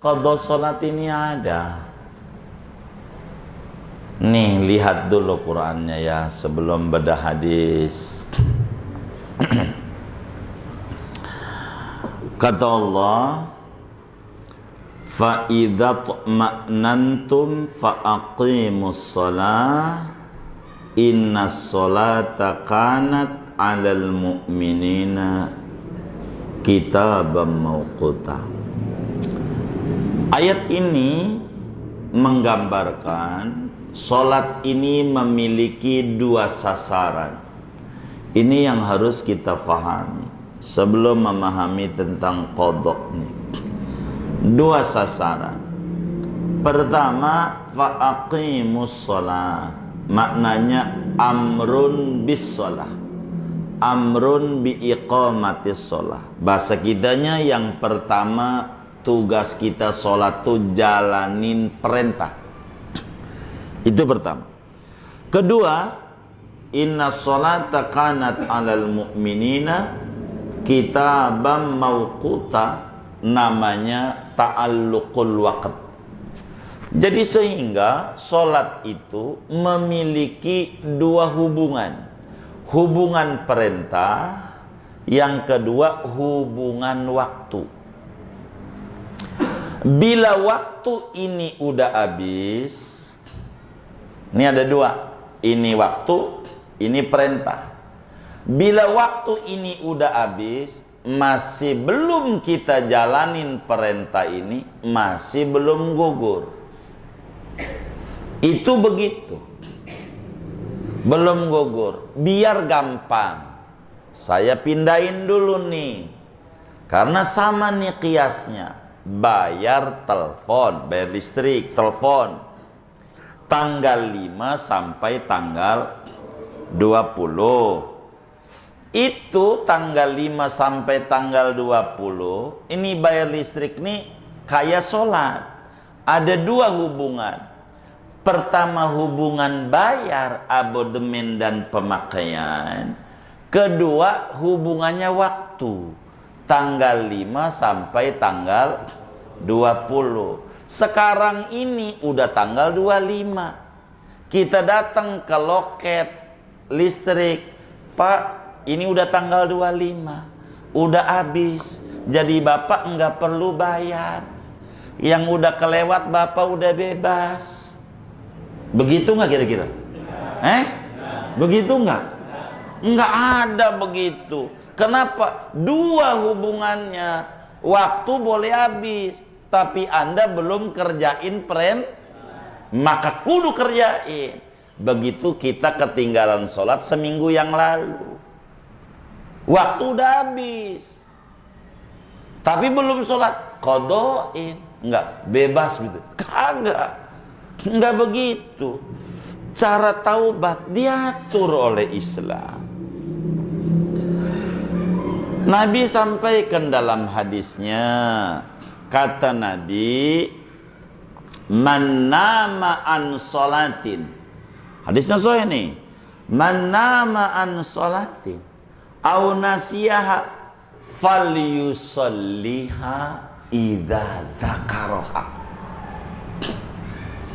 Qadha sholat ini ada. Nih, lihat dulu Qur'annya ya sebelum bedah hadis. Kata Allah, fa idza tma'nantum fa aqimus shalah innas sholata kanat 'alal mu'minina kitaban mawquta. Ayat ini menggambarkan sholat ini memiliki dua sasaran. Ini yang harus kita pahami sebelum memahami tentang qadha ini. Dua sasaran. Pertama, fa'aqimus shalah. Maknanya amrun bis shalah. Amrun bi iqamatis shalah. Bahasa kitanya yang pertama, tugas kita sholat tuh jalanin perintah. Itu pertama. Kedua, inna sholata kanat 'alal mu'minina kitaban mawquta, namanya ta'alluqul waqt. Jadi sehingga sholat itu memiliki dua hubungan. Hubungan perintah, yang kedua hubungan waktu. Bila waktu ini udah habis, ini ada dua, ini waktu, ini perintah. Bila waktu ini udah habis, masih belum kita jalanin perintah ini, masih belum gugur. Itu begitu, belum gugur. Biar gampang, saya pindahin dulu nih, karena sama nih kiasnya. Bayar telepon, bayar listrik, telepon tanggal 5 sampai tanggal 20. Itu tanggal 5 sampai tanggal 20 ini bayar listrik nih kayak sholat. Ada dua hubungan. Pertama, hubungan bayar abodemen dan pemakaian. Kedua, hubungannya waktu, tanggal 5 sampai tanggal 20. Sekarang ini udah tanggal 25. Kita datang ke loket listrik, Pak, ini udah tanggal 25, udah habis. Jadi Bapak nggak perlu bayar. Yang udah kelewat Bapak udah bebas. Begitu nggak kira-kira? Begitu nggak? Nggak ada begitu. Kenapa? Dua hubungannya. Waktu boleh habis, tapi Anda belum kerjain maka kudu kerjain. Begitu kita ketinggalan sholat seminggu yang lalu, waktu udah habis, tapi belum sholat, qadhain. Enggak, bebas gitu. Kagak. Enggak begitu. Cara taubat diatur oleh Islam. Nabi sampaikan dalam hadisnya, kata Nabi, man nama an sholatin. Hadisnya sahih nih. Man nama an sholatin au nasiyaha falyusalliha idza dzakaraha.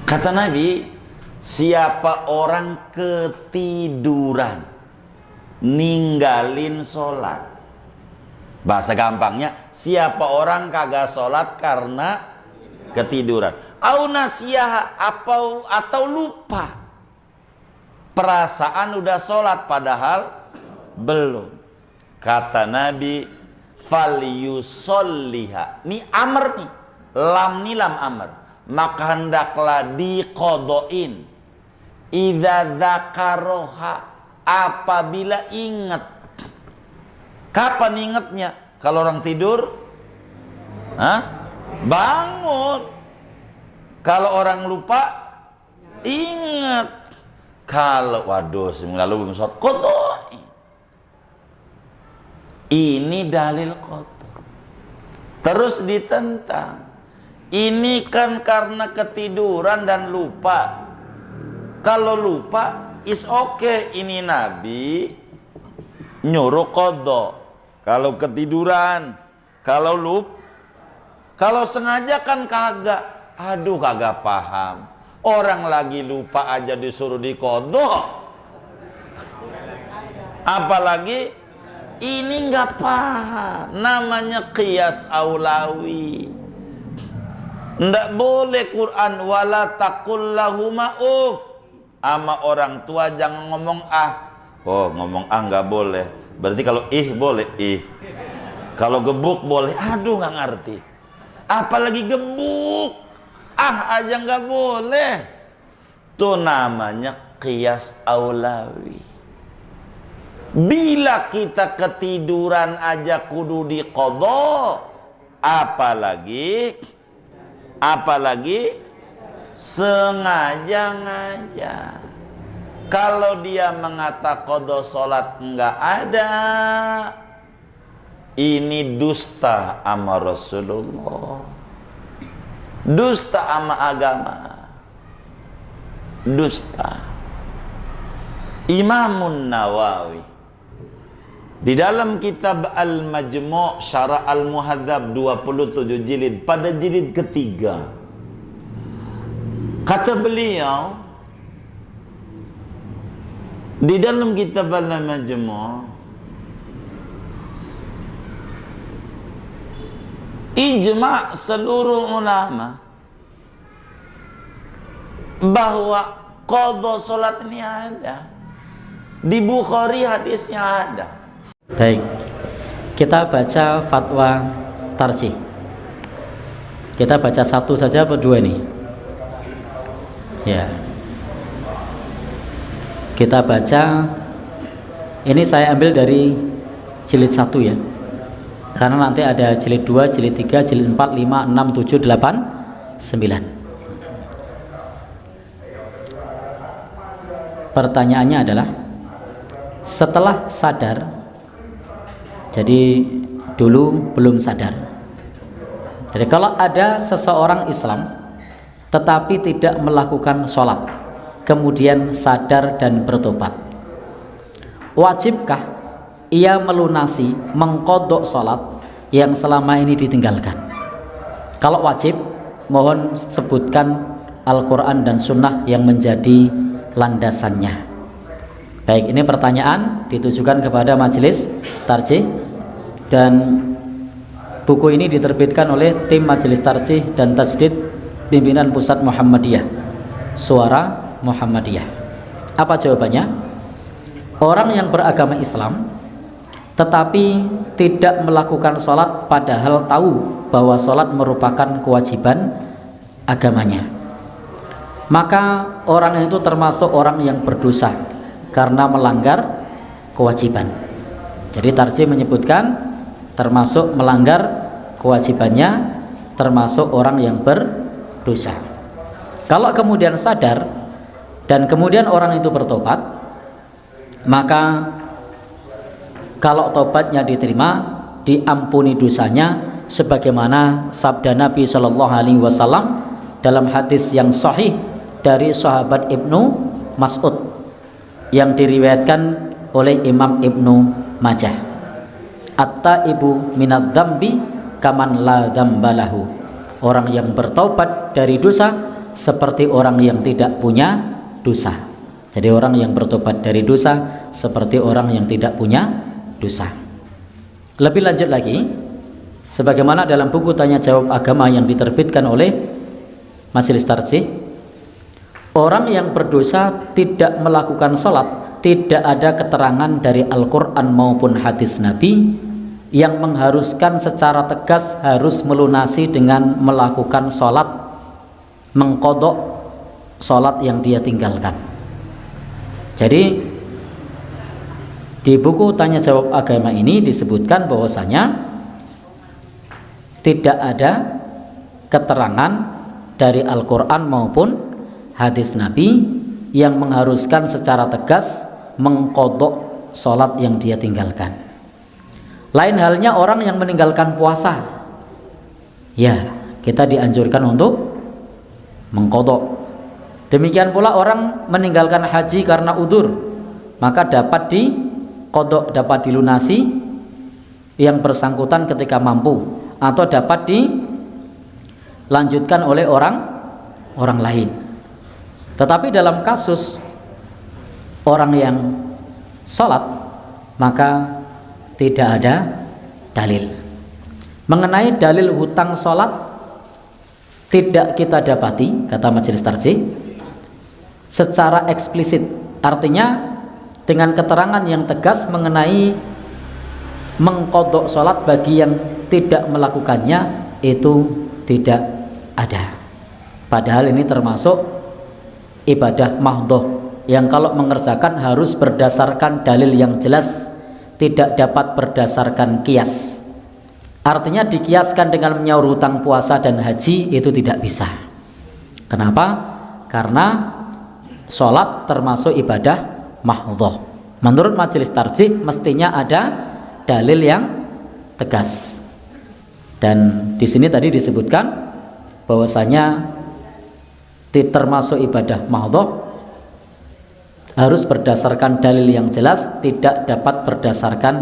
Kata Nabi, siapa orang ketiduran ninggalin sholat. Bahasa gampangnya, siapa orang kagak sholat karena ketiduran. Au nasiyaha, atau lupa. Perasaan udah sholat padahal belum. Kata Nabi, falyusolliha. Ini amr nih. Lam nih lam amr. Maka hendaklah diqadhain. Idza dzakaroha, apabila ingat. Kapan ingatnya? Kalau orang tidur, bangun. Kalau orang lupa, ingat. Kalau waduh, seminggu lalu belum sholat, qadhain. Ini dalil qadha. Terus ditentang. Ini kan karena ketiduran dan lupa. Kalau lupa, is okay. Ini Nabi nyuruh qadha. Kalau ketiduran, kalau Kalau sengaja kan kagak. Aduh, kagak paham. Orang lagi lupa aja disuruh diqadha. Apalagi ini nggak paham. Namanya qiyas aulawi. Nggak boleh Quran wala taqul lahuma uff. Ama orang tua jangan ngomong ah. Oh, ngomong ah nggak boleh. Berarti kalau ih boleh ih. Kalau gebuk boleh. Aduh, nggak ngerti. Apalagi gebuk. Ah aja nggak boleh. Itu namanya qiyas aulawi. Bila kita ketiduran aja kudu diqadha, apalagi sengaja-ngaja. Kalau dia mengatakan qadha salat enggak ada, ini dusta sama Rasulullah, dusta sama agama, dusta. Imamun Nawawi di dalam kitab Al-Majmu' Syarah Al-Muhadzab 27 jilid, pada jilid ketiga, kata beliau di dalam kitab Al-Majmu', ijma' seluruh ulama bahwa qadha salat ini ada. Di Bukhari hadisnya ada. Baik, kita baca fatwa tarjih. Kita baca satu saja atau dua nih? Ya. Kita baca, ini saya ambil dari jilid 1 ya. Karena nanti ada jilid 2, jilid 3, jilid 4, 5, 6, 7, 8, 9. Pertanyaannya adalah, setelah sadar, jadi dulu belum sadar. Jadi kalau ada seseorang Islam tetapi tidak melakukan sholat, kemudian sadar dan bertobat, wajibkah ia melunasi, mengqadha sholat yang selama ini ditinggalkan? Kalau wajib, mohon sebutkan Al-Quran dan Sunnah yang menjadi landasannya. Baik, ini pertanyaan ditujukan kepada majelis tarjih, dan buku ini diterbitkan oleh tim majelis tarjih dan tajdid pimpinan pusat Muhammadiyah, Suara Muhammadiyah. Apa jawabannya? Orang yang beragama Islam tetapi tidak melakukan sholat padahal tahu bahwa sholat merupakan kewajiban agamanya, maka orang itu termasuk orang yang berdosa karena melanggar kewajiban. Jadi tarjih menyebutkan termasuk melanggar kewajibannya, termasuk orang yang berdosa. Kalau kemudian sadar dan kemudian orang itu bertobat, maka kalau tobatnya diterima, diampuni dosanya, sebagaimana sabda Nabi Shallallahu Alaihi Wasallam dalam hadis yang sahih dari sahabat Ibnu Mas'ud yang diriwayatkan oleh Imam Ibnu Majah. At-taibu minadz dzambi kaman la dzambalahu. Orang yang bertaubat dari dosa seperti orang yang tidak punya dosa. Jadi orang yang bertobat dari dosa seperti orang yang tidak punya dosa. Lebih lanjut lagi, sebagaimana dalam buku tanya jawab agama yang diterbitkan oleh majelis tarjih, orang yang berdosa tidak melakukan sholat, tidak ada keterangan dari Al-Quran maupun hadis Nabi yang mengharuskan secara tegas harus melunasi dengan melakukan sholat, mengqadha sholat yang dia tinggalkan. Jadi di buku tanya jawab agama ini disebutkan bahwasanya tidak ada keterangan dari Al-Quran maupun hadis Nabi yang mengharuskan secara tegas mengqadha sholat yang dia tinggalkan. Lain halnya orang yang meninggalkan puasa, ya kita dianjurkan untuk mengqadha. Demikian pula orang meninggalkan haji karena udzur, maka dapat diqadha, dapat dilunasi yang bersangkutan ketika mampu, atau dapat lanjutkan oleh orang lain. Tetapi dalam kasus orang yang sholat, maka tidak ada dalil. Mengenai dalil hutang sholat tidak kita dapati, kata majelis tarjih, secara eksplisit. Artinya dengan keterangan yang tegas mengenai mengqadha sholat bagi yang tidak melakukannya, itu tidak ada. Padahal ini termasuk ibadah mahdhah yang kalau mengerjakan harus berdasarkan dalil yang jelas, tidak dapat berdasarkan kias. Artinya dikiaskan dengan menyaur hutang puasa dan haji itu tidak bisa. Kenapa? Karena sholat termasuk ibadah mahdhah. Menurut majelis tarjih mestinya ada dalil yang tegas. Dan di sini tadi disebutkan bahwasanya termasuk ibadah mahdhah harus berdasarkan dalil yang jelas, tidak dapat berdasarkan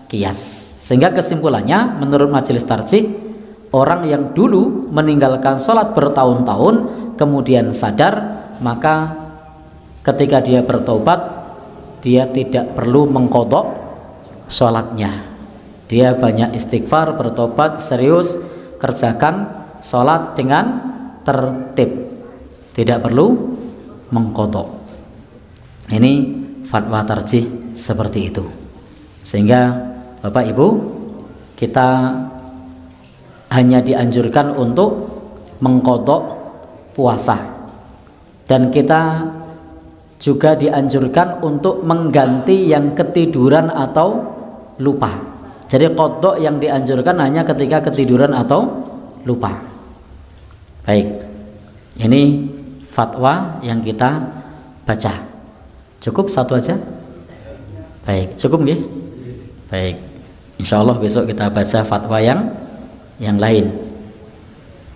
kias. Sehingga kesimpulannya menurut majelis tarjih, orang yang dulu meninggalkan sholat bertahun-tahun kemudian sadar, maka ketika dia bertaubat dia tidak perlu mengqadha sholatnya. Dia banyak istighfar, bertobat, serius, kerjakan sholat dengan tertib, tidak perlu mengqadha. Ini fatwa tarjih seperti itu. Sehingga Bapak Ibu, kita hanya dianjurkan untuk mengqadha puasa, dan kita juga dianjurkan untuk mengganti yang ketiduran atau lupa. Jadi qadha yang dianjurkan hanya ketika ketiduran atau lupa. Baik, ini fatwa yang kita baca. Cukup satu aja? Baik, cukup nggih? Baik, insya Allah besok kita baca fatwa yang lain.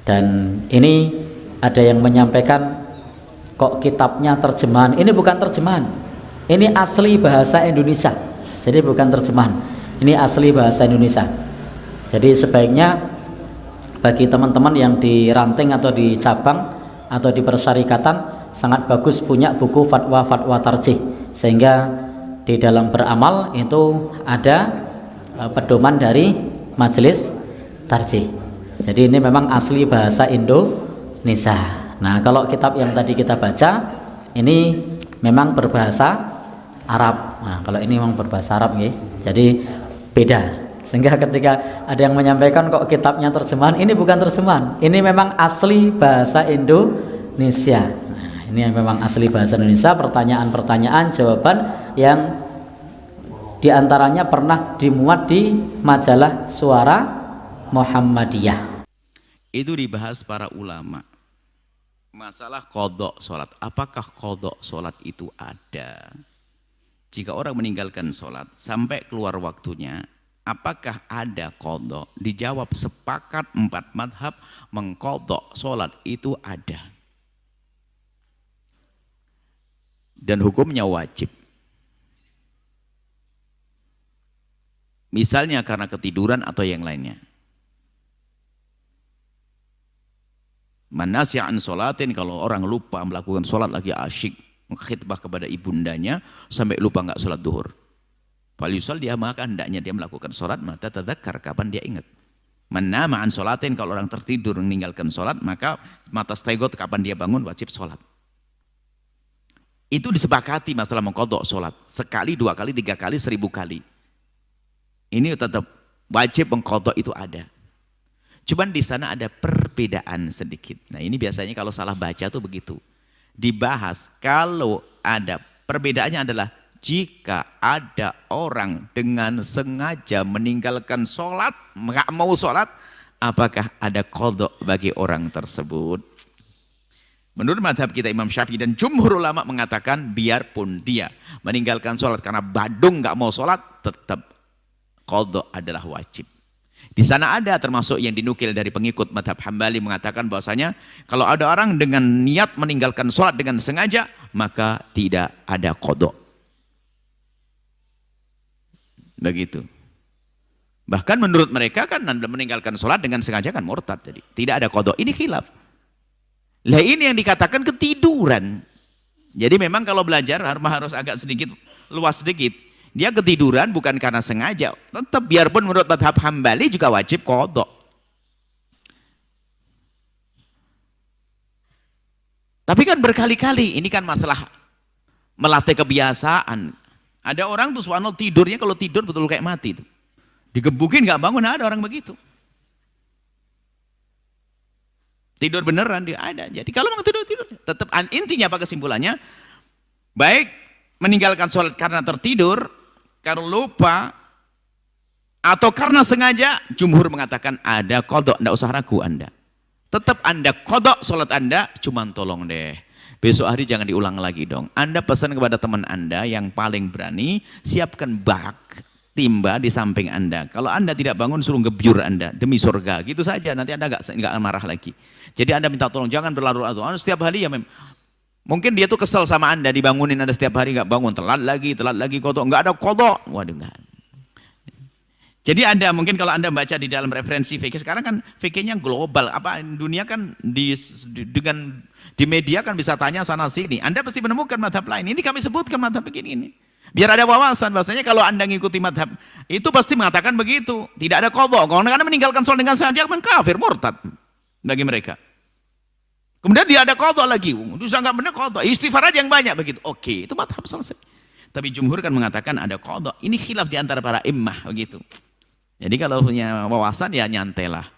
Dan ini ada yang menyampaikan kok kitabnya terjemahan. Ini bukan terjemahan, ini asli bahasa Indonesia. Jadi bukan terjemahan, ini asli bahasa Indonesia. Jadi sebaiknya bagi teman-teman yang di ranting atau di cabang atau di persyarikatan, sangat bagus punya buku fatwa-fatwa tarjih, sehingga di dalam beramal itu ada pedoman dari majelis tarjih. Jadi ini memang asli bahasa Indonesia. Nah, kalau kitab yang tadi kita baca ini memang berbahasa Arab. Nah, kalau ini memang berbahasa Arab nggih. Jadi beda. Sehingga ketika ada yang menyampaikan kok kitabnya terjemahan, ini bukan terjemahan. Ini memang asli bahasa Indonesia. Nah, ini memang asli bahasa Indonesia, pertanyaan-pertanyaan, jawaban yang diantaranya pernah dimuat di majalah Suara Muhammadiyah. Itu dibahas para ulama. Masalah qadha sholat, apakah qadha sholat itu ada? Jika orang meninggalkan sholat sampai keluar waktunya, apakah ada qadha? Dijawab sepakat 4 madhab mengqadha sholat itu ada. Dan hukumnya wajib. Misalnya karena ketiduran atau yang lainnya. Manasya an sholatin, kalau orang lupa melakukan sholat lagi asyik khitbah kepada ibundanya sampai lupa nggak sholat duhur. Falyusal, dia maka hendaknya dia melakukan sholat mata tadzakkar, kapan dia ingat. Manama an sholatin, kalau orang tertidur meninggalkan sholat maka mata staigot, kapan dia bangun wajib sholat. Itu disepakati masalah mengqadha sholat. Sekali, 2 kali, 3 kali, 1000 kali. Ini tetap wajib mengqadha, itu ada. Cuman di sana ada perbedaan sedikit. Nah, ini biasanya kalau salah baca tuh begitu. Dibahas kalau ada perbedaannya adalah jika ada orang dengan sengaja meninggalkan sholat, nggak mau sholat, apakah ada qadha bagi orang tersebut? Menurut madhab kita Imam Syafi'i dan jumhur ulama mengatakan biarpun dia meninggalkan sholat karena badung nggak mau sholat, tetap qadha adalah wajib. Di sana ada termasuk yang dinukil dari pengikut madhab Hambali mengatakan bahwasanya kalau ada orang dengan niat meninggalkan sholat dengan sengaja, maka tidak ada qadha. Begitu. Bahkan menurut mereka kan Anda meninggalkan sholat dengan sengaja kan murtad. Jadi tidak ada qadha. Ini khilaf. Lah ini yang dikatakan ketiduran. Jadi memang kalau belajar harus agak sedikit luas sedikit. Dia ketiduran bukan karena sengaja. Tetap biarpun menurut madhab Hambali juga wajib qadha. Tapi kan berkali-kali ini kan masalah melatih kebiasaan. Ada orang tuh subhanallah tidurnya kalau tidur betul kayak mati tuh. Digebukin nggak bangun, ada orang begitu. Tidur beneran dia ada. Jadi kalau mau tidur tetap intinya apa kesimpulannya? Baik meninggalkan sholat karena tertidur, karena lupa, atau karena sengaja, jumhur mengatakan ada qadha, tidak usah ragu Anda. Tetap Anda qadha sholat Anda, cuman tolong deh. Besok hari jangan diulang lagi dong. Anda pesan kepada teman Anda yang paling berani, siapkan bak, timba di samping Anda. Kalau Anda tidak bangun, suruh ngebyur Anda demi surga. Gitu saja, nanti Anda nggak marah lagi. Jadi Anda minta tolong, jangan berlarut-larut. Setiap hari ya mungkin dia tuh kesel sama Anda, dibangunin Anda setiap hari nggak bangun, telat lagi qadha, nggak ada qadha. Waduh, nggak. Jadi Anda mungkin kalau Anda baca di dalam referensi fikih, sekarang kan fikihnya global, apa dunia kan dengan di media kan bisa tanya sana sini. Anda pasti menemukan madhab lain. Ini kami sebutkan madhab begini ini. Biar ada wawasan, bahasanya kalau Anda ngikuti madhab itu pasti mengatakan begitu. Tidak ada qadha. Kalau Anda meninggalkan sholat dengan sengaja kan kafir, murtad bagi mereka. Kemudian tidak ada qadha lagi. Itu sudah nggak benar qadha. Istighfar aja yang banyak begitu. Oke, itu madhab selesai. Tapi jumhur kan mengatakan ada qadha. Ini khilaf di antara para immah begitu. Jadi kalau punya wawasan ya nyantailah.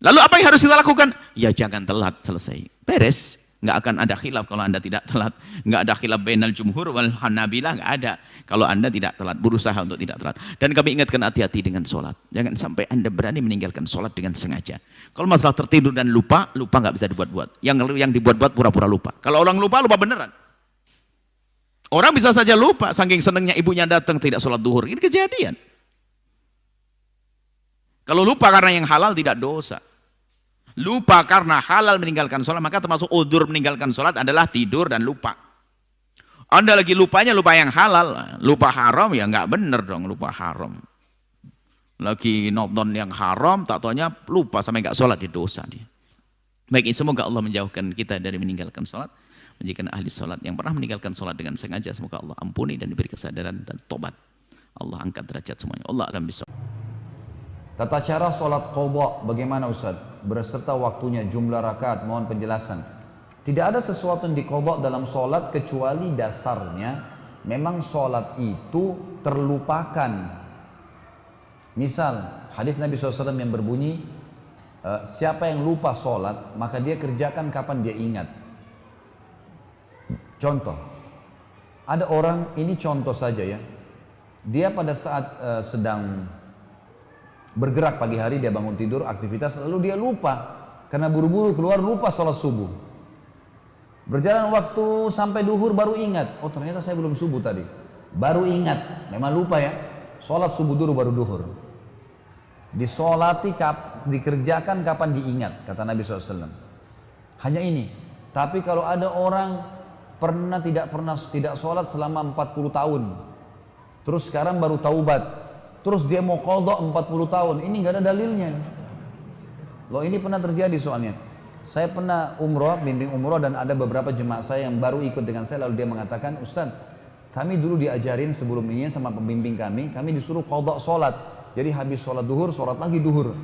Lalu apa yang harus kita lakukan? Ya jangan telat, selesai. Beres. Nggak akan ada khilaf kalau Anda tidak telat. Nggak ada khilaf bainal jumhur wal hanabilah, nggak ada. Kalau Anda tidak telat, berusaha untuk tidak telat. Dan kami ingatkan hati-hati dengan sholat. Jangan sampai Anda berani meninggalkan sholat dengan sengaja. Kalau masalah tertidur dan lupa nggak bisa dibuat-buat. Yang dibuat-buat pura-pura lupa. Kalau orang lupa beneran. Orang bisa saja lupa, saking senangnya ibunya datang tidak sholat duhur. Ini kejadian. Kalau lupa karena yang halal tidak dosa. Lupa karena halal meninggalkan sholat, maka termasuk udzur meninggalkan sholat adalah tidur dan lupa. Anda lagi lupanya lupa yang halal, lupa haram ya nggak bener dong, lupa haram. Lagi nonton yang haram, tak taunya lupa sampai nggak sholat, di dosa dia. Baik, semoga Allah menjauhkan kita dari meninggalkan sholat, menjadikan ahli sholat yang pernah meninggalkan sholat dengan sengaja. Semoga Allah ampuni dan diberi kesadaran dan tobat. Allah angkat derajat semuanya. Allah alam bisawab. Tata cara sholat qadha bagaimana Ustaz? Berserta waktunya, jumlah rakaat, mohon penjelasan. Tidak ada sesuatu yang diqadha dalam sholat kecuali dasarnya memang sholat itu terlupakan. Misal hadis Nabi SAW yang berbunyi, siapa yang lupa sholat maka dia kerjakan kapan dia ingat. Contoh, ada orang, ini contoh saja ya, dia pada saat sedang bergerak pagi hari, dia bangun tidur, aktivitas, lalu dia lupa karena buru-buru keluar, lupa sholat subuh. Berjalan waktu sampai duhur baru ingat, oh ternyata saya belum subuh tadi. Baru ingat, memang lupa ya, sholat subuh dulu baru duhur. Disolati, dikerjakan kapan diingat, kata Nabi SAW. Hanya ini. Tapi kalau ada orang tidak sholat selama 40 tahun, terus sekarang baru taubat, terus dia mau qadha 40 tahun, ini nggak ada dalilnya. Loh, ini pernah terjadi soalnya. Saya pernah umroh, bimbing umroh, dan ada beberapa jemaah saya yang baru ikut dengan saya, lalu dia mengatakan, Ustaz, kami dulu diajarin sebelum ini sama pembimbing kami disuruh qadha sholat. Jadi habis sholat duhur, sholat lagi duhur.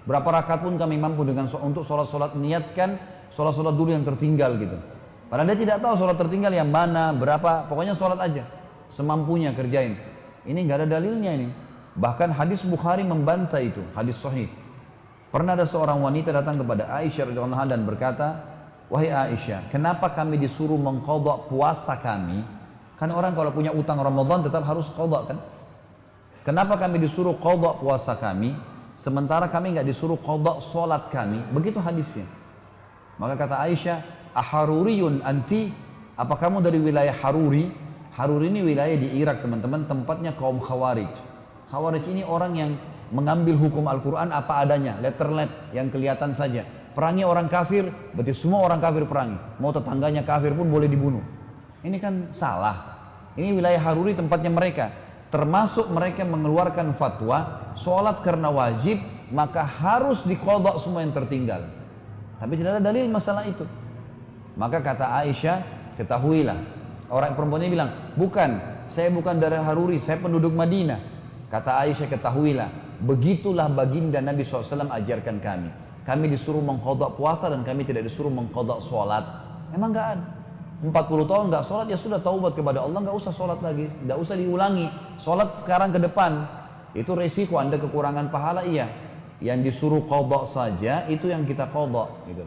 Berapa rakaat pun kami mampu dengan untuk sholat-sholat, niatkan sholat-sholat dulu yang tertinggal gitu. Padahal dia tidak tahu sholat tertinggal yang mana, berapa, pokoknya sholat aja. Semampunya kerjain. Ini nggak ada dalilnya ini. Bahkan hadis Bukhari membantah itu, hadis sahih. Pernah ada seorang wanita datang kepada Aisyah radhiyallahu anha dan berkata, wahai Aisyah, kenapa kami disuruh mengqadha puasa kami? Kan orang kalau punya utang Ramadan tetap harus qadha kan? Kenapa kami disuruh qadha puasa kami, sementara kami nggak disuruh qadha sholat kami? Begitu hadisnya. Maka kata Aisyah, aharuriyun anti? Apa kamu dari wilayah Haruri? Haruri ini wilayah di Irak teman-teman, tempatnya kaum Khawarij. Khawarij ini orang yang mengambil hukum Al-Quran apa adanya, letter-let yang kelihatan saja. Perangi orang kafir, berarti semua orang kafir perangi. Mau tetangganya kafir pun boleh dibunuh. Ini kan salah. Ini wilayah Haruri tempatnya mereka. termasuk mereka mengeluarkan fatwa sholat karena wajib maka harus diqadha semua yang tertinggal. Tapi tidak ada dalil masalah itu. Maka kata Aisyah, ketahuilah, orang perempuan ini bilang, bukan, saya bukan dari Haruri, saya penduduk Madinah. Kata Aisyah, ketahuilah, begitulah baginda Nabi SAW ajarkan kami. Kami disuruh mengqadha puasa dan kami tidak disuruh mengqadha sholat. Emang nggak ada. 40 tahun nggak sholat, ya sudah taubat kepada Allah, nggak usah sholat lagi, nggak usah diulangi. Sholat sekarang ke depan, itu resiko Anda kekurangan pahala, iya. Yang disuruh qadha saja, itu yang kita qadha, gitu.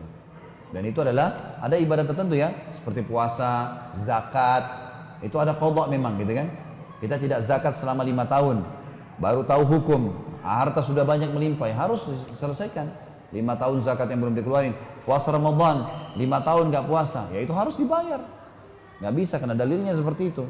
Dan itu adalah, ada ibadah tertentu ya, seperti puasa, zakat, itu ada qadha memang, gitu kan. Kita tidak zakat selama 5 tahun, baru tahu hukum, harta sudah banyak melimpah, harus diselesaikan. 5 tahun zakat yang belum dikeluarin. Puasa Ramadan 5 tahun nggak puasa, ya itu harus dibayar. Nggak bisa karena dalilnya seperti itu.